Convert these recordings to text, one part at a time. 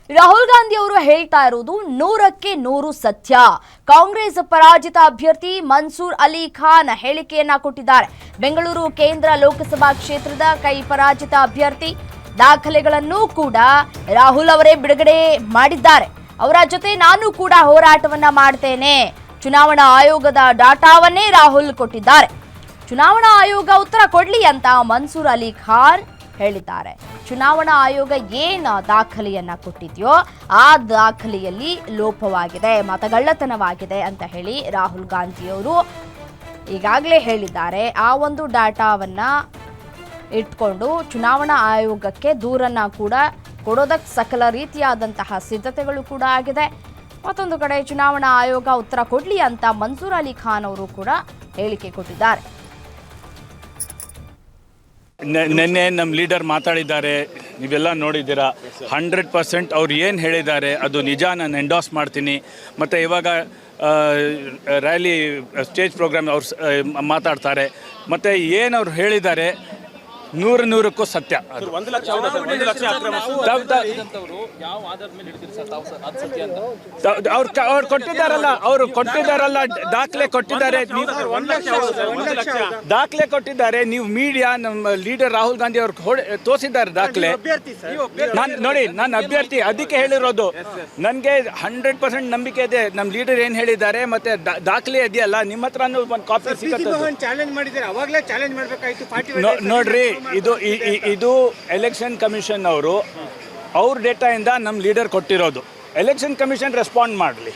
ರಾಹುಲ್ ಗಾಂಧಿ ಅವರು ಹೇಳ್ತಾ ಇರುವುದು 100ಕ್ಕೆ 100 ಸತ್ಯ. ಕಾಂಗ್ರೆಸ್ ಪರಾಜಿತ ಅಭ್ಯರ್ಥಿ ಮನ್ಸೂರ್ ಅಲಿ ಖಾನ್ ಹೇಳಿಕೆಯನ್ನ ಕೊಟ್ಟಿದ್ದಾರೆ. ಬೆಂಗಳೂರು ಕೇಂದ್ರ ಲೋಕಸಭಾ ಕ್ಷೇತ್ರದ ಕೈ ಪರಾಜಿತ ಅಭ್ಯರ್ಥಿ ದಾಖಲೆಗಳನ್ನು ಕೂಡ ರಾಹುಲ್ ಅವರೇ ಬಿಡುಗಡೆ ಮಾಡಿದ್ದಾರೆ. ಅವರ ಜೊತೆ ನಾನು ಕೂಡ ಹೋರಾಟವನ್ನ ಮಾಡ್ತೇನೆ. ಚುನಾವಣಾ ಆಯೋಗದ ಡಾಟಾವನ್ನೇ ರಾಹುಲ್ ಕೊಟ್ಟಿದ್ದಾರೆ. ಚುನಾವಣಾ ಆಯೋಗ ಉತ್ತರ ಕೊಡ್ಲಿ ಅಂತ ಮನ್ಸೂರ್ ಅಲಿ ಖಾನ್ ಹೇಳಿದ್ದಾರೆ. ಚುನಾವಣಾ ಆಯೋಗ ಏನು ದಾಖಲೆಯನ್ನ ಕೊಟ್ಟಿದೆಯೋ ಆ ದಾಖಲೆಯಲ್ಲಿ ಲೋಪವಾಗಿದೆ, ಮತಗಳ್ಳತನವಾಗಿದೆ ಅಂತ ಹೇಳಿ ರಾಹುಲ್ ಗಾಂಧಿ ಅವರು ಈಗಾಗಲೇ ಹೇಳಿದ್ದಾರೆ. ಆ ಒಂದು ಡಾಟಾವನ್ನ ಇಟ್ಕೊಂಡು ಚುನಾವಣಾ ಆಯೋಗಕ್ಕೆ ದೂರನ್ನ ಕೂಡ ಕೊಡೋದಕ್ಕೆ ಸಕಲ ರೀತಿಯಾದಂತಹ ಸಿದ್ಧತೆಗಳು ಕೂಡ ಆಗಿದೆ. ಮತ್ತೊಂದು ಕಡೆ ಚುನಾವಣಾ ಆಯೋಗ ಉತ್ತರ ಕೊಡ್ಲಿ ಅಂತ ಮನ್ಸೂರ್ ಅಲಿ ಖಾನ್ ಅವರು ಕೂಡ ಹೇಳಿಕೆ ಕೊಟ್ಟಿದ್ದಾರೆ. ನಿನ್ನೆ ನಮ್ಮ ಲೀಡರ್ ಮಾತಾಡಿದ್ದಾರೆ, ನೀವೆಲ್ಲ ನೋಡಿದ್ದೀರಾ. 100% ಅವ್ರು ಏನು ಹೇಳಿದ್ದಾರೆ ಅದು ನಿಜ, ನಾನು ಎಂಡೋಸ್ ಮಾಡ್ತೀನಿ. ಮತ್ತು ಇವಾಗ ರ್ಯಾಲಿ ಸ್ಟೇಜ್ ಪ್ರೋಗ್ರಾಮ್ ಅವ್ರು ಮಾತಾಡ್ತಾರೆ. ಮತ್ತು ಏನು ಅವ್ರು ಹೇಳಿದ್ದಾರೆ 100%ಕ್ಕೂ ಸತ್ಯ. ಅವ್ರು ಕೊಟ್ಟಿದ್ದಾರಲ್ಲ ದಾಖಲೆ ಕೊಟ್ಟಿದ್ದಾರೆ. ದಾಖಲೆ ಕೊಟ್ಟಿದ್ದಾರೆ. ನೀವು ಮೀಡಿಯಾ ನಮ್ಮ ಲೀಡರ್ ರಾಹುಲ್ ಗಾಂಧಿ ಅವ್ರು ತೋರಿಸಿದ್ದಾರೆ ದಾಖಲೆ. ನಾನು ಅಭ್ಯರ್ಥಿ, ಅದಕ್ಕೆ ಹೇಳಿರೋದು. ನನಗೆ 100% ನಂಬಿಕೆ ಇದೆ ನಮ್ಮ ಲೀಡರ್ ಏನು ಹೇಳಿದ್ದಾರೆ. ಮತ್ತೆ ದಾಖಲೆ ಇದೆಯಲ್ಲ, ನಿಮ್ಮ ಹತ್ರನೂ ಒಂದು ಕಾಪಿ ಸಿಗುತ್ತೆ. ನೋಡ್ರಿ, ಇದು ಎಲೆಕ್ಷನ್ ಕಮಿಷನ್ ಅವರು ಅವ್ರ ಡೇಟಾಯಿಂದ ನಮ್ಮ ಲೀಡರ್ ಕೊಟ್ಟಿರೋದು. ಎಲೆಕ್ಷನ್ ಕಮಿಷನ್ ರೆಸ್ಪಾಂಡ್ ಮಾಡಲಿ.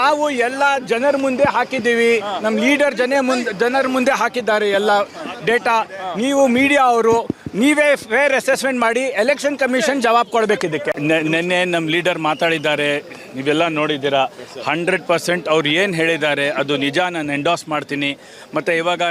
ನಾವು ಎಲ್ಲ ಜನರ ಮುಂದೆ ಹಾಕಿದ್ದೀವಿ. ನಮ್ಮ ಲೀಡರ್ ಜನರ ಮುಂದೆ ಹಾಕಿದ್ದಾರೆ ಎಲ್ಲ ಡೇಟಾ. ನೀವು ಮೀಡಿಯಾ ಅವರು ನೀವೇ ಫೇರ್ ಅಸೆಸ್ಮೆಂಟ್ ಮಾಡಿ ಎಲೆಕ್ಷನ್ ಕಮಿಷನ್ ಜವಾಬ್ ಕೊಡಬೇಕು ಇದಕ್ಕೆ. ನಿನ್ನೆ ನಮ್ಮ ಲೀಡರ್ ಮಾತಾಡಿದ್ದಾರೆ, ನೀವೆಲ್ಲ ನೋಡಿದ್ದೀರಾ. 100% ಅವ್ರು ಏನು ಹೇಳಿದ್ದಾರೆ ಅದು ನಿಜ, ನಾನು ಎಂಡೋಸ್ ಮಾಡ್ತೀನಿ. ಮತ್ತು ಇವಾಗ